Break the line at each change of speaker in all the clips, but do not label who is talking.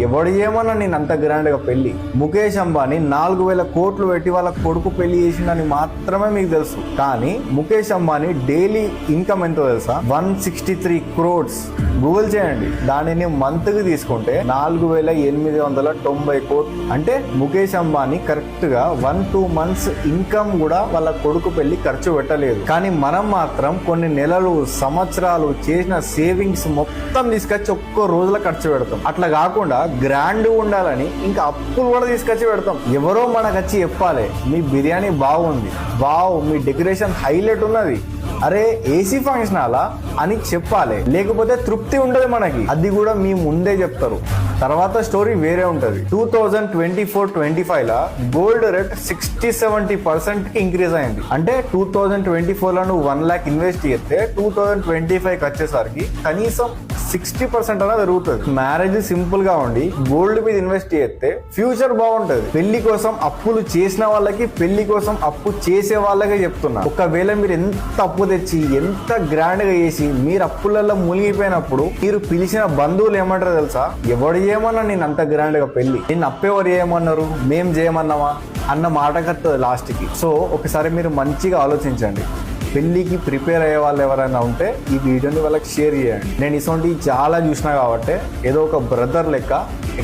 ఎవడు ఏమన్నా నేను అంత గ్రాండ్ గా పెళ్లి. ముఖేష్ అంబానీ 4,000 కోట్లు పెట్టి వాళ్ళ కొడుకు పెళ్లి చేసిందని మాత్రమే మీకు తెలుసు. కానీ ముఖేష్ అంబానీ డైలీ ఇన్కమ్ ఎంతో తెలుసా? 163 crores. గూగుల్ చేయండి. దానిని మంత్ కి తీసుకుంటే 4,890 కోట్లు. అంటే ముఖేష్ అంబానీ కరెక్ట్ గా 1-2 months ఇన్కమ్ కూడా వాళ్ళ కొడుకు పెళ్లి ఖర్చు పెట్టలేదు. కానీ మనం మాత్రం కొన్ని నెలలు సంవత్సరాలు చేసిన సేవింగ్స్ మొత్తం తీసుకొచ్చి ఒక్క రోజుల ఖర్చు పెడతాం. అట్లా కాకుండా గ్రాండ్ ఉండాలని ఇంకా అప్పులు కూడా తీసుకొచ్చి పెడతాం. ఎవరో మనకు వచ్చి చెప్పాలి, మీ బిర్యానీ బాగుంది, వావ్ మీ డెకరేషన్ హైలైట్ ఉన్నది, అరే ఏసీ ఫంక్షన్ హాలా అని చెప్పాలి. లేకపోతే తృప్తి ఉండదు మనకి. అది కూడా మీ ముందే చెప్తారు. తర్వాత స్టోరీ వేరే ఉంటది. 2024-25 లా గోల్డ్ రేట్ 60-70% ఇంక్రీజ్ అయింది. అంటే 2024 లో నువ్వు 1 lakh ఇన్వెస్ట్ చేస్తే 2025 వచ్చేసరికి కనీసం 60% అనేది పెరుగుతుంది. మ్యారేజ్ సింపుల్ గా ఉండి గోల్డ్ మీద ఇన్వెస్ట్ చేస్తే ఫ్యూచర్ బాగుంటది. పెళ్లి కోసం అప్పులు చేసిన వాళ్ళకి, పెళ్లి కోసం అప్పు చేసే వాళ్ళకే చెప్తున్నా. ఒకవేళ మీరు ఎంత అప్పు తెచ్చి ఎంత గ్రాండ్ గా చేసి మీరు అప్పులలో మునిగిపోయినప్పుడు మీరు పిలిచిన బంధువులు ఏమంటారు తెలుసా? ఎవడు ఏమన్నా నేను అంత గ్రాండ్ గా పెళ్లి, నేను అప్పెవరు చేయమన్నారు, మేం చేయమన్నావా అన్న మాట కట్టదు లాస్ట్ కి. సో ఒకసారి మీరు మంచిగా ఆలోచించండి. పెళ్ళికి ప్రిపేర్ అయ్యే వాళ్ళు ఎవరైనా ఉంటే ఈ వీడియోని వాళ్ళకి షేర్ చేయండి. నేను ఇటువంటివి చాలా చూసినా కాబట్టి ఏదో ఒక బ్రదర్ లెక్క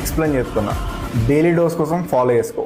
ఎక్స్ప్లెయిన్ చేస్తున్నా. డైలీ డోస్ కోసం ఫాలో చేసుకో.